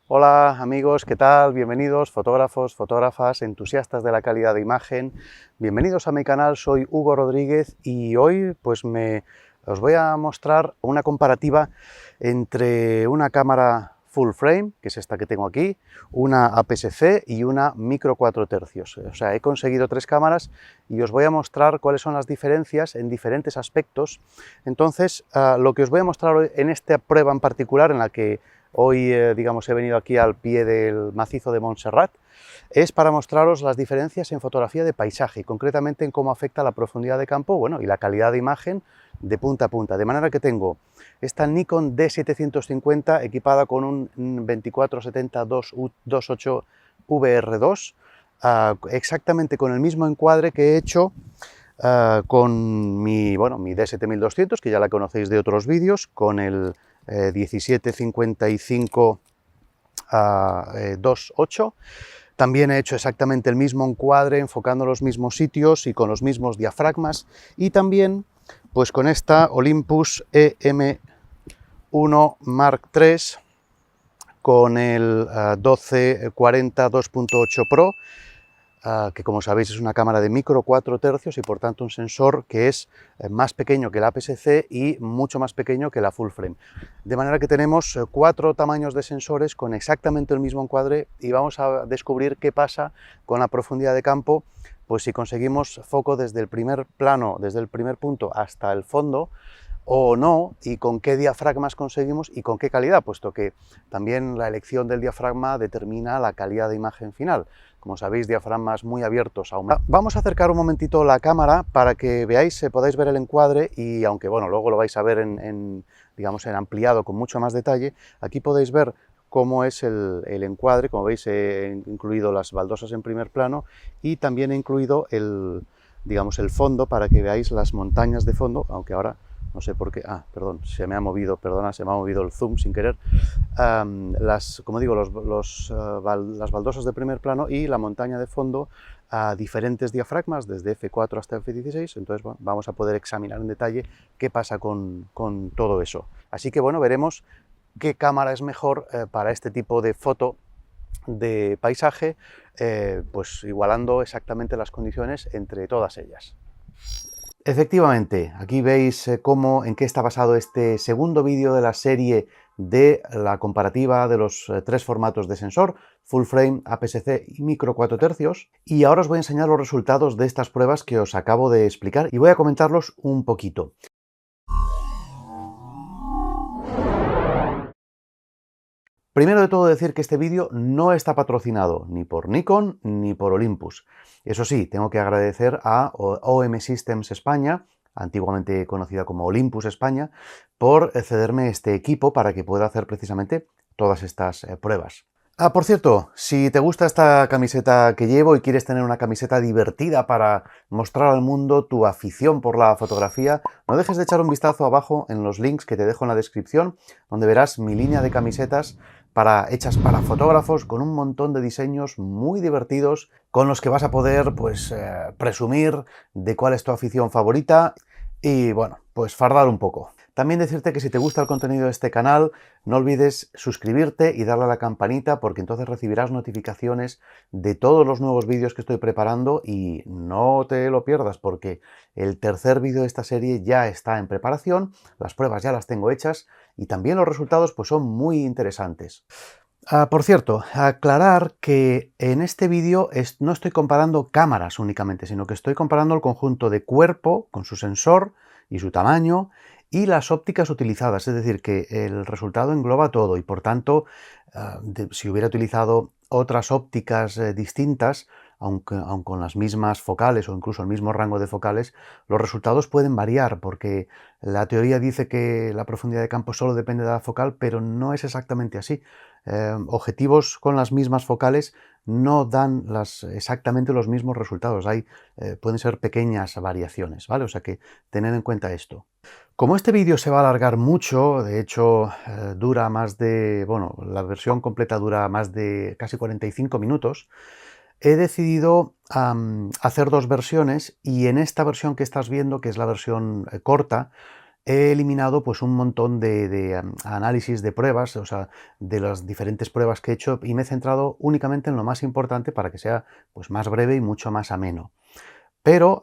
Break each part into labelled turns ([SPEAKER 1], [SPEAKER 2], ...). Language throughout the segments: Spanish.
[SPEAKER 1] Hola amigos, ¿qué tal? Bienvenidos fotógrafos, fotógrafas, entusiastas de la calidad de imagen. Bienvenidos a mi canal, soy Hugo Rodríguez y hoy os voy a mostrar una comparativa entre una cámara full frame, que es esta que tengo aquí, una APS-C y una micro 4 tercios. O sea, he conseguido tres cámaras y os voy a mostrar cuáles son las diferencias en diferentes aspectos. Entonces, lo que os voy a mostrar hoy en esta prueba en particular, en la que hoy, digamos, he venido aquí al pie del macizo de Montserrat, es para mostraros las diferencias en fotografía de paisaje y concretamente en cómo afecta la profundidad de campo, bueno, y la calidad de imagen de punta a punta. De manera que tengo esta Nikon D750 equipada con un 2470-2.8 VR2, exactamente con el mismo encuadre que he hecho con mi D7200, que ya la conocéis de otros vídeos, con el 1755 2.8. También he hecho exactamente el mismo encuadre, enfocando los mismos sitios y con los mismos diafragmas. Y también, pues con esta Olympus EM1 Mark III, con el 1240 2.8 Pro, que como sabéis es una cámara de micro 4 tercios y por tanto un sensor que es más pequeño que la APS-C y mucho más pequeño que la full frame. De manera que tenemos cuatro tamaños de sensores con exactamente el mismo encuadre y vamos a descubrir qué pasa con la profundidad de campo, pues si conseguimos foco desde el primer plano, desde el primer punto hasta el fondo, o no, y con qué diafragmas conseguimos y con qué calidad, puesto que también la elección del diafragma determina la calidad de imagen final. Como sabéis, diafragmas muy abiertos. Vamos a acercar un momentito la cámara para que veáis, podáis ver el encuadre y aunque bueno, luego lo vais a ver digamos, en ampliado con mucho más detalle, aquí podéis ver cómo es el encuadre. Como veis, he incluido las baldosas en primer plano y también he incluido digamos, el fondo para que veáis las montañas de fondo, aunque ahora no sé por qué, perdón, se me ha movido el zoom sin querer. Como digo, las baldosas de primer plano y la montaña de fondo a diferentes diafragmas, desde F4 hasta F16, entonces bueno, vamos a poder examinar en detalle qué pasa con todo eso. Así que bueno, veremos qué cámara es mejor para este tipo de foto de paisaje, pues igualando exactamente las condiciones entre todas ellas. Efectivamente, aquí veis en qué está basado este segundo vídeo de la serie de la comparativa de los tres formatos de sensor, full frame, APS-C y micro 4 tercios. Y ahora os voy a enseñar los resultados de estas pruebas que os acabo de explicar y voy a comentarlos un poquito. Primero de todo decir que este vídeo no está patrocinado ni por Nikon ni por Olympus. Eso sí, tengo que agradecer a OM Systems España, antiguamente conocida como Olympus España, por cederme este equipo para que pueda hacer precisamente todas estas pruebas. Por cierto, si te gusta esta camiseta que llevo y quieres tener una camiseta divertida para mostrar al mundo tu afición por la fotografía, no dejes de echar un vistazo abajo en los links que te dejo en la descripción, donde verás mi línea de camisetas hechas para fotógrafos con un montón de diseños muy divertidos con los que vas a poder presumir de cuál es tu afición favorita y bueno, pues fardar un poco. También decirte que si te gusta el contenido de este canal, no olvides suscribirte y darle a la campanita porque entonces recibirás notificaciones de todos los nuevos vídeos que estoy preparando y no te lo pierdas porque el tercer vídeo de esta serie ya está en preparación, las pruebas ya las tengo hechas y también los resultados pues son muy interesantes. Por cierto, aclarar que en este vídeo no estoy comparando cámaras únicamente, sino que estoy comparando el conjunto de cuerpo con su sensor y su tamaño y las ópticas utilizadas, es decir, que el resultado engloba todo y por tanto, si hubiera utilizado otras ópticas distintas, aun con las mismas focales o incluso el mismo rango de focales, los resultados pueden variar porque la teoría dice que la profundidad de campo solo depende de la focal, pero no es exactamente así. Objetivos con las mismas focales no dan exactamente los mismos resultados. Pueden ser pequeñas variaciones, ¿vale? O sea que tened en cuenta esto. Como este vídeo se va a alargar mucho, de hecho dura la versión completa dura más de casi 45 minutos, he decidido hacer dos versiones y en esta versión que estás viendo, que es la versión corta, he eliminado pues un montón de análisis de pruebas, o sea, de las diferentes pruebas que he hecho, y me he centrado únicamente en lo más importante para que sea pues más breve y mucho más ameno. Pero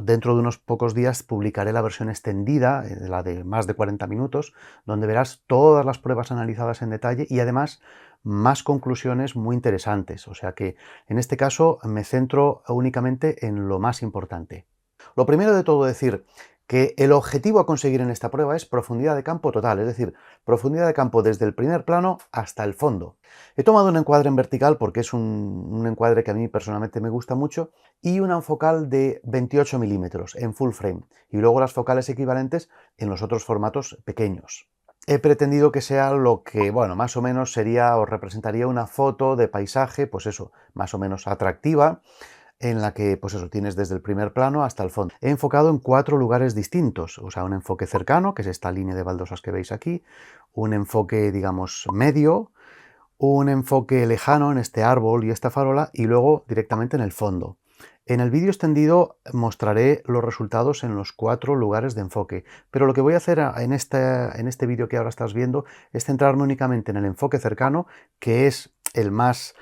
[SPEAKER 1] dentro de unos pocos días publicaré la versión extendida, la de más de 40 minutos, donde verás todas las pruebas analizadas en detalle y además más conclusiones muy interesantes. O sea que en este caso me centro únicamente en lo más importante. Lo primero de todo decir que el objetivo a conseguir en esta prueba es profundidad de campo total, es decir, profundidad de campo desde el primer plano hasta el fondo. He tomado un encuadre en vertical porque es un encuadre que a mí personalmente me gusta mucho y una focal de 28 milímetros en full frame y luego las focales equivalentes en los otros formatos pequeños. He pretendido que sea lo que, bueno, más o menos sería o representaría una foto de paisaje, pues eso, más o menos atractiva, en la que, pues eso, tienes desde el primer plano hasta el fondo. He enfocado en 4 lugares distintos, o sea, un enfoque cercano, que es esta línea de baldosas que veis aquí, un enfoque, digamos, medio, un enfoque lejano en este árbol y esta farola, y luego directamente en el fondo. En el vídeo extendido mostraré los resultados en los 4 lugares de enfoque, pero lo que voy a hacer en este vídeo que ahora estás viendo es centrarme únicamente en el enfoque cercano, que es el más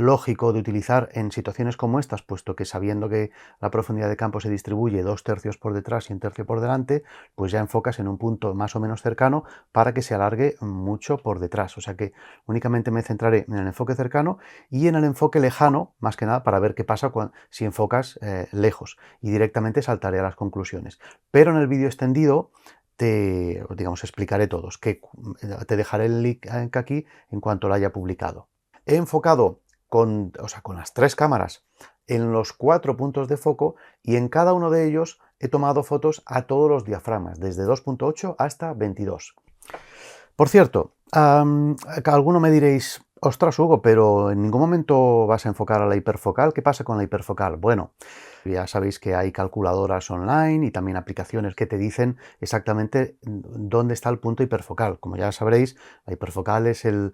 [SPEAKER 1] lógico de utilizar en situaciones como estas, puesto que sabiendo que la profundidad de campo se distribuye 2/3 por detrás y 1/3 por delante, pues ya enfocas en un punto más o menos cercano para que se alargue mucho por detrás. O sea que únicamente me centraré en el enfoque cercano y en el enfoque lejano, más que nada para ver qué pasa si enfocas lejos, y directamente saltaré a las conclusiones. Pero en el vídeo extendido digamos, explicaré todos, que te dejaré el link aquí en cuanto lo haya publicado. He enfocado con las 3 cámaras en los 4 puntos de foco y en cada uno de ellos he tomado fotos a todos los diafragmas, desde 2.8 hasta 22. Por cierto, alguno me diréis, ostras Hugo, pero en ningún momento vas a enfocar a la hiperfocal. ¿Qué pasa con la hiperfocal? Bueno, ya sabéis que hay calculadoras online y también aplicaciones que te dicen exactamente dónde está el punto hiperfocal. Como ya sabréis, la hiperfocal es el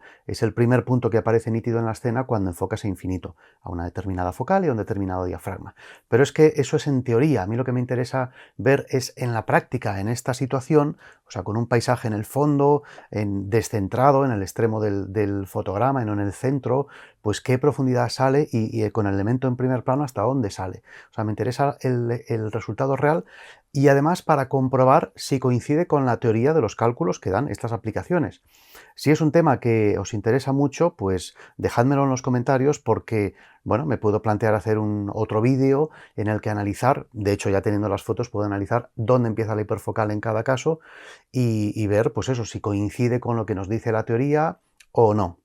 [SPEAKER 1] primer punto que aparece nítido en la escena cuando enfocas a infinito, a una determinada focal y a un determinado diafragma. Pero es que eso es en teoría. A mí lo que me interesa ver es en la práctica, en esta situación, o sea, con un paisaje en el fondo, descentrado en el extremo del fotograma y no en el centro, pues qué profundidad sale y con el elemento en primer plano hasta dónde sale. O sea, me interesa el resultado real y además para comprobar si coincide con la teoría de los cálculos que dan estas aplicaciones. Si es un tema que os interesa mucho, pues dejádmelo en los comentarios porque, bueno, me puedo plantear hacer otro vídeo en el que analizar, de hecho ya teniendo las fotos puedo analizar dónde empieza la hiperfocal en cada caso y ver, pues eso, si coincide con lo que nos dice la teoría o no.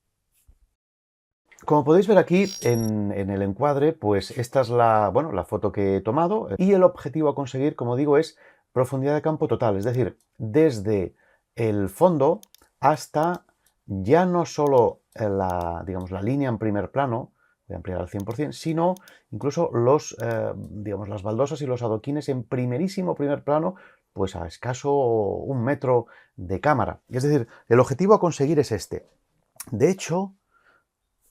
[SPEAKER 1] Como podéis ver aquí en el encuadre, pues esta es la foto que he tomado y el objetivo a conseguir, como digo, es profundidad de campo total, es decir, desde el fondo hasta ya no solo digamos, la línea en primer plano, voy a ampliar al 100%, sino incluso digamos, las baldosas y los adoquines en primerísimo primer plano, pues a escaso 1 metro de cámara. Es decir, el objetivo a conseguir es este. De hecho,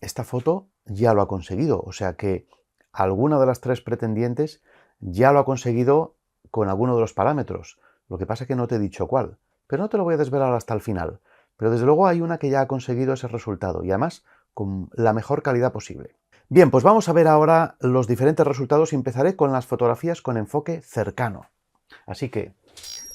[SPEAKER 1] esta foto ya lo ha conseguido, o sea que alguna de las 3 pretendientes ya lo ha conseguido con alguno de los parámetros. Lo que pasa es que no te he dicho cuál, pero no te lo voy a desvelar hasta el final. Pero desde luego hay una que ya ha conseguido ese resultado y además con la mejor calidad posible. Bien, pues vamos a ver ahora los diferentes resultados y empezaré con las fotografías con enfoque cercano. Así que,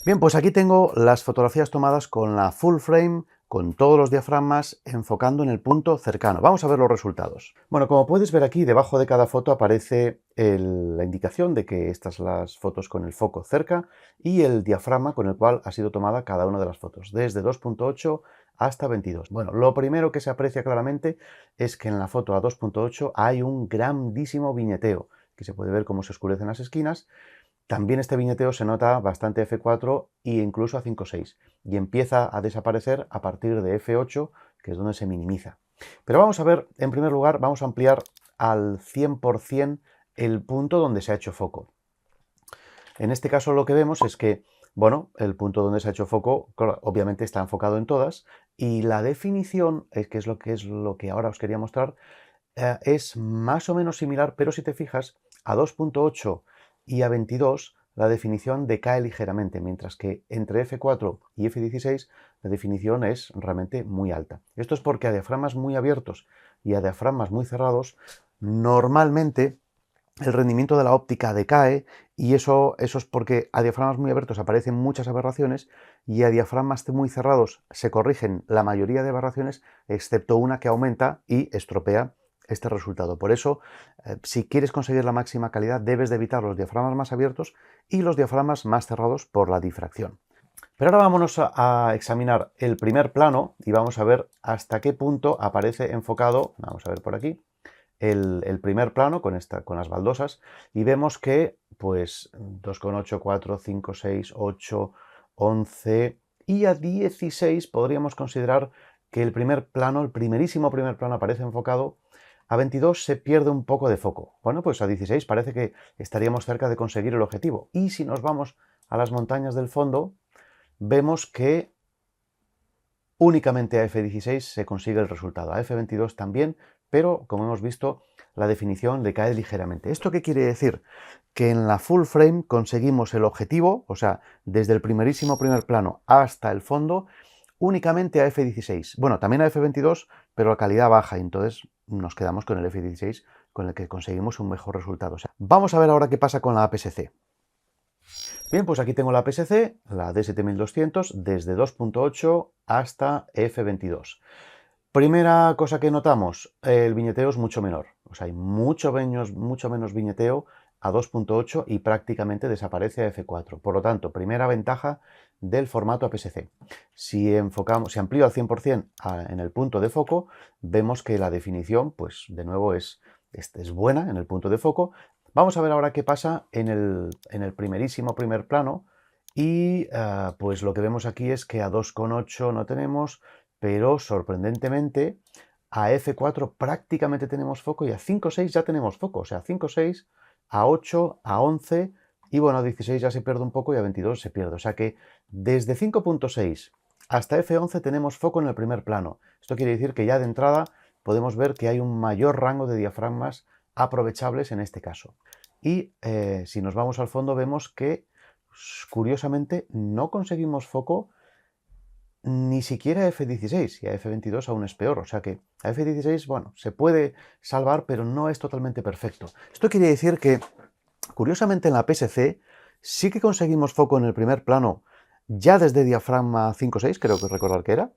[SPEAKER 1] bien, pues aquí tengo las fotografías tomadas con la full frame, con todos los diafragmas enfocando en el punto cercano. Vamos a ver los resultados. Bueno, como puedes ver aquí, debajo de cada foto aparece la indicación de que estas son las fotos con el foco cerca y el diafragma con el cual ha sido tomada cada una de las fotos, desde 2.8 hasta 22. Bueno, lo primero que se aprecia claramente es que en la foto a 2.8 hay un grandísimo viñeteo, que se puede ver cómo se oscurecen las esquinas. También este viñeteo se nota bastante f4 e incluso a 5.6 y empieza a desaparecer a partir de f8, que es donde se minimiza. Pero vamos a ver, en primer lugar, vamos a ampliar al 100% el punto donde se ha hecho foco. En este caso lo que vemos es que, bueno, el punto donde se ha hecho foco, claro, obviamente está enfocado en todas y la definición, que es lo que ahora os quería mostrar, es más o menos similar, pero si te fijas, a 2.8 y a 22 la definición decae ligeramente, mientras que entre f4 y f16 la definición es realmente muy alta. Esto es porque a diafragmas muy abiertos y a diafragmas muy cerrados, normalmente el rendimiento de la óptica decae, y eso es porque a diafragmas muy abiertos aparecen muchas aberraciones y a diafragmas muy cerrados se corrigen la mayoría de aberraciones, excepto una que aumenta y estropea este resultado. Por eso, si quieres conseguir la máxima calidad, debes de evitar los diafragmas más abiertos y los diafragmas más cerrados por la difracción. Pero ahora vámonos a examinar el primer plano y vamos a ver hasta qué punto aparece enfocado, vamos a ver por aquí, el primer plano con las baldosas, y vemos que pues 2,8, 4, 5, 6, 8, 11 y a 16 podríamos considerar que el primer plano, el primerísimo primer plano aparece enfocado. A 22 se pierde un poco de foco. Bueno, pues a 16 parece que estaríamos cerca de conseguir el objetivo. Y si nos vamos a las montañas del fondo, vemos que únicamente a f16 se consigue el resultado, a f22 también, pero como hemos visto, la definición decae ligeramente. ¿Esto qué quiere decir? Que en la full frame conseguimos el objetivo, o sea, desde el primerísimo primer plano hasta el fondo, únicamente a f16. Bueno, también a f22, pero a calidad baja, y entonces nos quedamos con el f16, con el que conseguimos un mejor resultado. O sea, vamos a ver ahora qué pasa con la APS-C. Bien, pues aquí tengo la APS-C, la D7200, desde 2.8 hasta F22. Primera cosa que notamos, el viñeteo es mucho menor. O sea, hay mucho menos viñeteo a 2.8 y prácticamente desaparece a F4. Por lo tanto, primera ventaja del formato APS-C. Si amplío al 100% en el punto de foco, vemos que la definición, pues de nuevo es buena en el punto de foco. Vamos a ver ahora qué pasa en el primerísimo primer plano, y pues lo que vemos aquí es que a 2,8 no tenemos, pero sorprendentemente a F4 prácticamente tenemos foco y a 5,6 ya tenemos foco. O sea, 5,6, a 8, a 11 y bueno, a 16 ya se pierde un poco y a 22 se pierde. O sea que desde 5,6 hasta F11 tenemos foco en el primer plano. Esto quiere decir que ya de entrada podemos ver que hay un mayor rango de diafragmas aprovechables en este caso. Y si nos vamos al fondo vemos que curiosamente no conseguimos foco ni siquiera a F16, y a F22 aún es peor. O sea que a F16, bueno, se puede salvar, pero no es totalmente perfecto. Esto quiere decir que, curiosamente, en la APS-C sí que conseguimos foco en el primer plano ya desde diafragma 5,6, creo que recordar que era,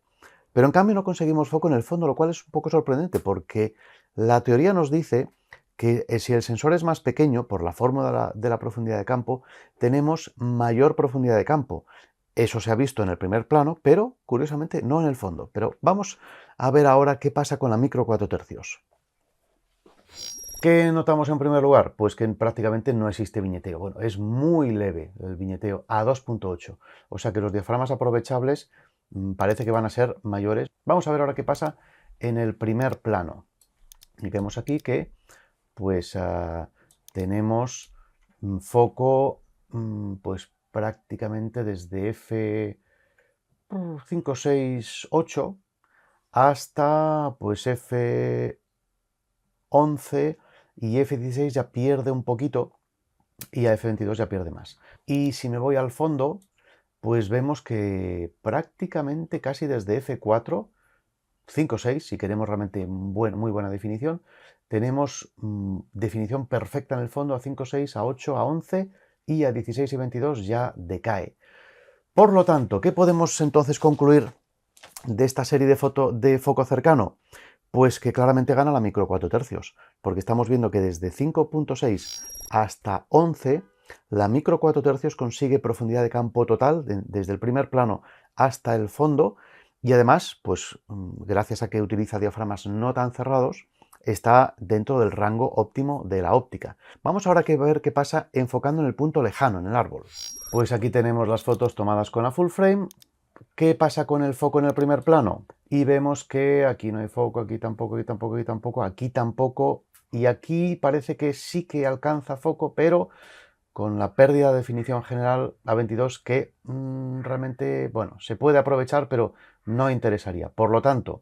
[SPEAKER 1] pero en cambio no conseguimos foco en el fondo, lo cual es un poco sorprendente, porque la teoría nos dice que si el sensor es más pequeño, por la fórmula de la profundidad de campo, tenemos mayor profundidad de campo. Eso se ha visto en el primer plano, pero curiosamente no en el fondo. Pero vamos a ver ahora qué pasa con la micro 4 tercios. ¿Qué notamos en primer lugar? Pues que prácticamente no existe viñeteo. Bueno, es muy leve el viñeteo a 2.8. O sea que los diafragmas aprovechables parece que van a ser mayores. Vamos a ver ahora qué pasa en el primer plano. Y vemos aquí que pues tenemos foco pues prácticamente desde F5, 6, 8 hasta pues F11, y F16 ya pierde un poquito y a F22 ya pierde más. Y si me voy al fondo, pues vemos que prácticamente casi desde F4, 5, 6, si queremos realmente muy buena definición, tenemos definición perfecta en el fondo a 5, 6, a 8, a 11 y a 16 y 22 ya decae. Por lo tanto, ¿qué podemos entonces concluir de esta serie de foco cercano? Pues que claramente gana la micro 4 tercios, porque estamos viendo que desde 5.6 hasta 11, la micro 4 tercios consigue profundidad de campo total desde el primer plano hasta el fondo, y además, pues gracias a que utiliza diafragmas no tan cerrados, está dentro del rango óptimo de la óptica. Vamos ahora a ver qué pasa enfocando en el punto lejano, en el árbol. Pues aquí tenemos las fotos tomadas con la full frame. ¿Qué pasa con el foco en el primer plano? Y vemos que aquí no hay foco, aquí tampoco, aquí tampoco, aquí tampoco, aquí tampoco, y aquí parece que sí que alcanza foco, pero con la pérdida de definición general a 22 que realmente, bueno, se puede aprovechar, pero no interesaría. Por lo tanto,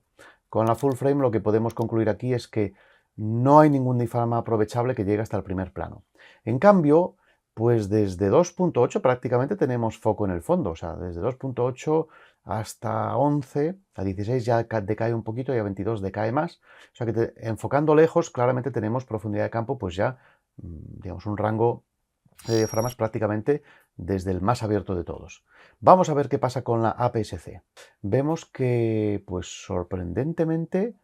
[SPEAKER 1] con la full frame lo que podemos concluir aquí es que no hay ningún diafragma aprovechable que llegue hasta el primer plano. En cambio, Pues desde 2.8 prácticamente tenemos foco en el fondo, o sea, desde 2.8 hasta 11, a 16 ya decae un poquito y a 22 decae más, o sea que enfocando lejos claramente tenemos profundidad de campo, pues ya, digamos, un rango de diafragmas prácticamente desde el más abierto de todos. Vamos a ver qué pasa con la APS-C. Vemos que, pues sorprendentemente,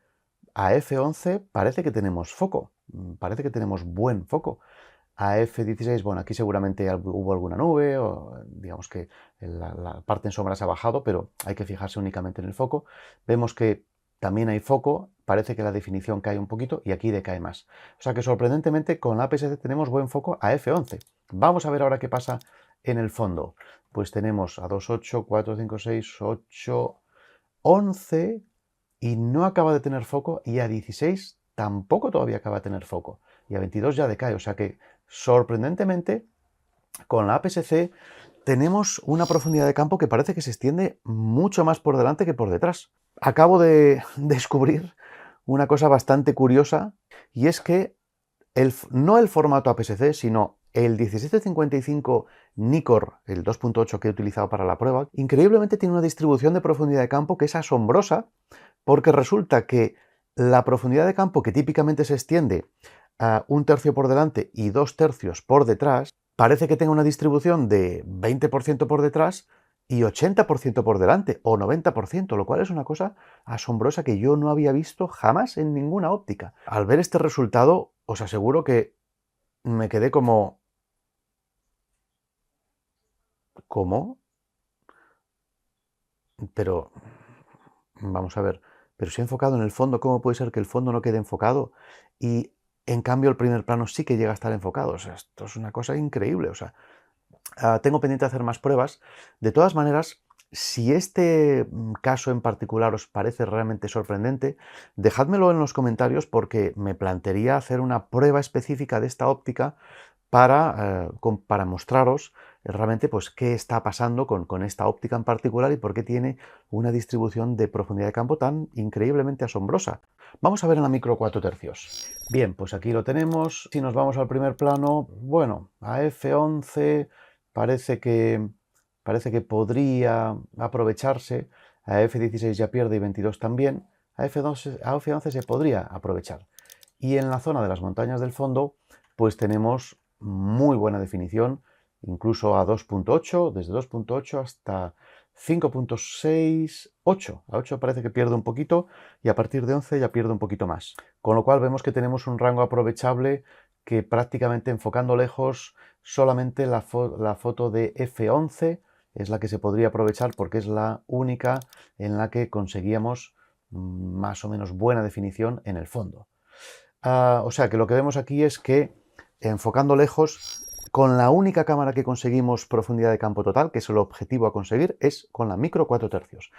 [SPEAKER 1] a F11 parece que tenemos foco, parece que tenemos buen foco. A F16, bueno, aquí seguramente hubo alguna nube, o digamos que la parte en sombra se ha bajado, pero hay que fijarse únicamente en el foco. Vemos que también hay foco, parece que la definición cae un poquito y aquí decae más. O sea que sorprendentemente con la APS-C tenemos buen foco a F11. Vamos a ver ahora qué pasa en el fondo. Pues tenemos a 2.8, 4, 5, 6, 8, 11 y no acaba de tener foco, y a 16 tampoco todavía acaba de tener foco, y a 22 ya decae, o sea que sorprendentemente con la APS-C tenemos una profundidad de campo que parece que se extiende mucho más por delante que por detrás. Acabo de descubrir una cosa bastante curiosa, y es que no el formato APS-C, sino el 1755 Nikkor, el 2.8 que he utilizado para la prueba, increíblemente tiene una distribución de profundidad de campo que es asombrosa, porque resulta que la profundidad de campo que típicamente se extiende a 1/3 por delante y 2/3 por detrás, parece que tenga una distribución de 20% por detrás y 80% por delante, o 90%, lo cual es una cosa asombrosa que yo no había visto jamás en ninguna óptica. Al ver este resultado, os aseguro que me quedé como... ¿Cómo? Pero... Vamos a ver, pero si he enfocado en el fondo, ¿cómo puede ser que el fondo no quede enfocado? Y en cambio el primer plano sí que llega a estar enfocado. O sea, esto es una cosa increíble. O sea, tengo pendiente hacer más pruebas. De todas maneras, si este caso en particular os parece realmente sorprendente, dejádmelo en los comentarios, porque me plantearía hacer una prueba específica de esta óptica para mostraros realmente pues, qué está pasando con esta óptica en particular y por qué tiene una distribución de profundidad de campo tan increíblemente asombrosa. Vamos a ver en la micro 4/3. Bien, pues aquí lo tenemos. Si nos vamos al primer plano, bueno, a F11 parece que podría aprovecharse, a F16 ya pierde y 22 también, a F11 se podría aprovechar. Y en la zona de las montañas del fondo, pues tenemos muy buena definición, incluso a 2.8, desde 2.8 hasta 5.6, 8. A 8 parece que pierde un poquito y a partir de 11 ya pierde un poquito más. Con lo cual vemos que tenemos un rango aprovechable que prácticamente enfocando lejos, solamente la foto de F11 es la que se podría aprovechar porque es la única en la que conseguíamos más o menos buena definición en el fondo. O sea que lo que vemos aquí es que enfocando lejos, con la única cámara que conseguimos profundidad de campo total, que es el objetivo a conseguir, es con la micro 4/3.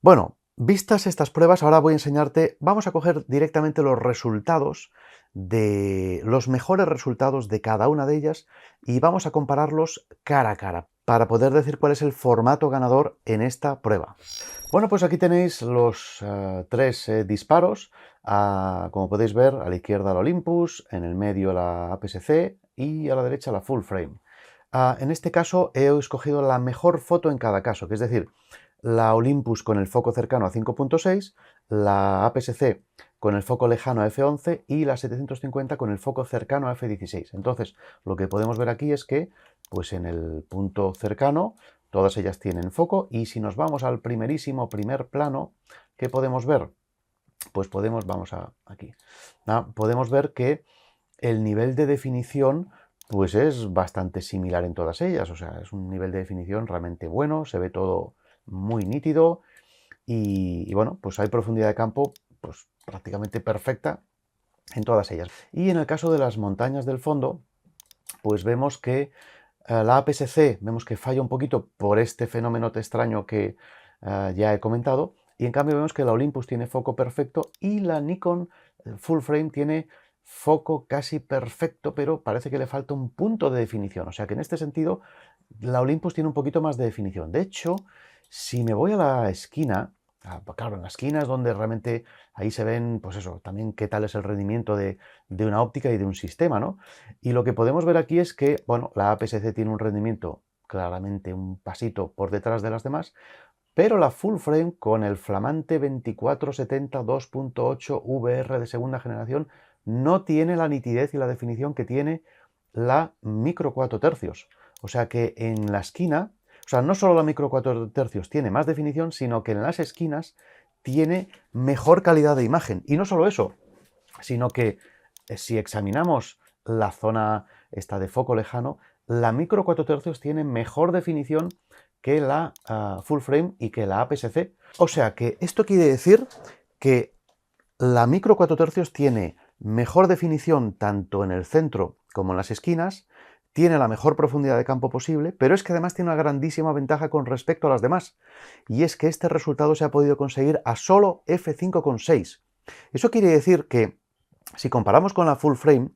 [SPEAKER 1] Bueno, vistas estas pruebas, ahora voy a enseñarte, vamos a coger directamente los resultados los mejores resultados de cada una de ellas y vamos a compararlos cara a cara para poder decir cuál es el formato ganador en esta prueba. Bueno, pues aquí tenéis los tres disparos. Como podéis ver, a la izquierda la Olympus, en el medio la APS-C y a la derecha la Full Frame. En este caso he escogido la mejor foto en cada caso, que es decir, la Olympus con el foco cercano a 5.6, la APS-C con el foco lejano a F11 y la 750 con el foco cercano a F16. Entonces, lo que podemos ver aquí es que, pues en el punto cercano, todas ellas tienen foco, y si nos vamos al primerísimo primer plano, ¿qué podemos ver? Pues podemos ver que el nivel de definición pues es bastante similar en todas ellas, o sea, es un nivel de definición realmente bueno, se ve todo muy nítido y bueno, pues hay profundidad de campo pues prácticamente perfecta en todas ellas. Y en el caso de las montañas del fondo, pues vemos que la APS-C vemos que falla un poquito por este fenómeno extraño que ya he comentado, y en cambio vemos que la Olympus tiene foco perfecto y la Nikon Full Frame tiene foco casi perfecto, pero parece que le falta un punto de definición. O sea que en este sentido la Olympus tiene un poquito más de definición. De hecho, si me voy a la esquina, Claro, en las esquinas donde realmente ahí se ven, pues eso, también qué tal es el rendimiento de una óptica y de un sistema, ¿no? Y lo que podemos ver aquí es que, bueno, la APS-C tiene un rendimiento claramente un pasito por detrás de las demás, pero la full frame con el flamante 2470 2.8 VR de segunda generación no tiene la nitidez y la definición que tiene la micro 4 tercios. O sea que en la esquina, o sea, no solo la micro 4 tercios tiene más definición, sino que en las esquinas tiene mejor calidad de imagen. Y no solo eso, sino que si examinamos la zona esta de foco lejano, la micro 4 tercios tiene mejor definición que la full frame y que la APS-C. O sea que esto quiere decir que la micro 4 tercios tiene mejor definición tanto en el centro como en las esquinas, tiene la mejor profundidad de campo posible, pero es que además tiene una grandísima ventaja con respecto a las demás, y es que este resultado se ha podido conseguir a solo f5,6. Eso quiere decir que si comparamos con la full frame,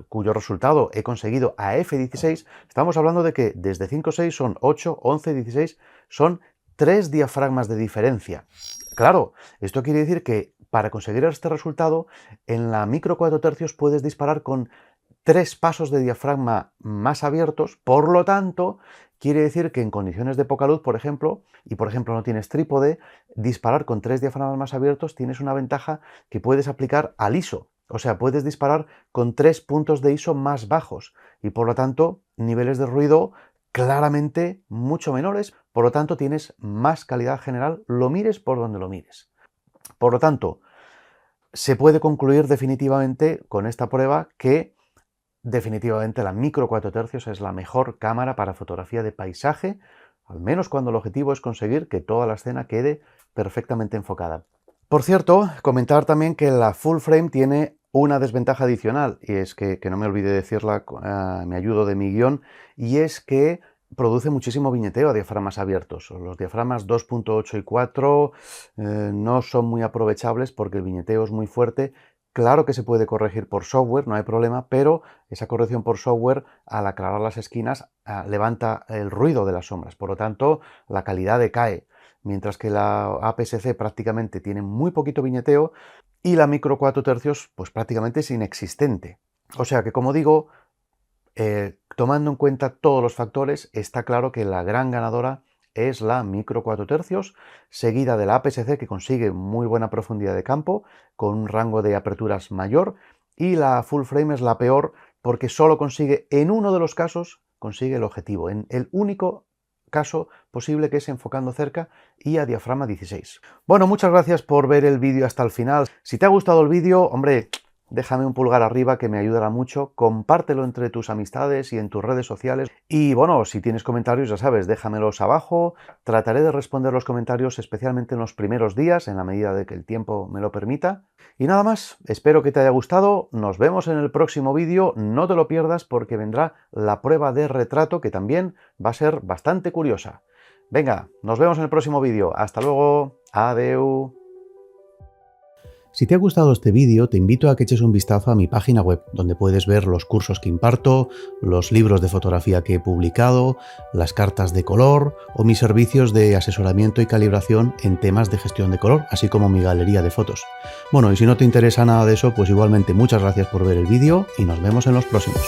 [SPEAKER 1] cuyo resultado he conseguido a f16, estamos hablando de que desde 5,6 son 8, 11, 16, son 3 diafragmas de diferencia. Claro, esto quiere decir que para conseguir este resultado, en la micro 4 tercios puedes disparar con 3 pasos de diafragma más abiertos, por lo tanto, quiere decir que en condiciones de poca luz, por ejemplo, y por ejemplo no tienes trípode, disparar con 3 diafragmas más abiertos tienes una ventaja que puedes aplicar al ISO. O sea, puedes disparar con 3 puntos de ISO más bajos y por lo tanto niveles de ruido claramente mucho menores, por lo tanto tienes más calidad general, lo mires por donde lo mires. Por lo tanto, se puede concluir definitivamente con esta prueba que definitivamente la micro 4 tercios es la mejor cámara para fotografía de paisaje, al menos cuando el objetivo es conseguir que toda la escena quede perfectamente enfocada. Por cierto, comentar también que la full frame tiene una desventaja adicional, y es que no me olvide decirla, me ayudo de mi guión, y es que produce muchísimo viñeteo a diafragmas abiertos. Los diafragmas 2.8 y 4 no son muy aprovechables porque el viñeteo es muy fuerte. Claro que se puede corregir por software, no hay problema, pero esa corrección por software, al aclarar las esquinas, levanta el ruido de las sombras. Por lo tanto, la calidad decae. Mientras que la APS-C prácticamente tiene muy poquito viñeteo y la micro 4 tercios pues prácticamente es inexistente. O sea que, como digo, tomando en cuenta todos los factores, está claro que la gran ganadora es la micro 4 tercios, seguida de la APS-C, que consigue muy buena profundidad de campo, con un rango de aperturas mayor, y la full frame es la peor porque solo consigue, en uno de los casos, consigue el objetivo, en el único caso posible, que es enfocando cerca y a diafragma 16. Bueno, muchas gracias por ver el vídeo hasta el final. Si te ha gustado el vídeo, hombre, déjame un pulgar arriba que me ayudará mucho, compártelo entre tus amistades y en tus redes sociales. Y bueno, si tienes comentarios, ya sabes, déjamelos abajo. Trataré de responder los comentarios, especialmente en los primeros días, en la medida de que el tiempo me lo permita. Y nada más, espero que te haya gustado. Nos vemos en el próximo vídeo. No te lo pierdas porque vendrá la prueba de retrato, que también va a ser bastante curiosa. Venga, nos vemos en el próximo vídeo. Hasta luego. Adeu. Si te ha gustado este vídeo, te invito a que eches un vistazo a mi página web, donde puedes ver los cursos que imparto, los libros de fotografía que he publicado, las cartas de color o mis servicios de asesoramiento y calibración en temas de gestión de color, así como mi galería de fotos. Bueno, y si no te interesa nada de eso, pues igualmente muchas gracias por ver el vídeo y nos vemos en los próximos.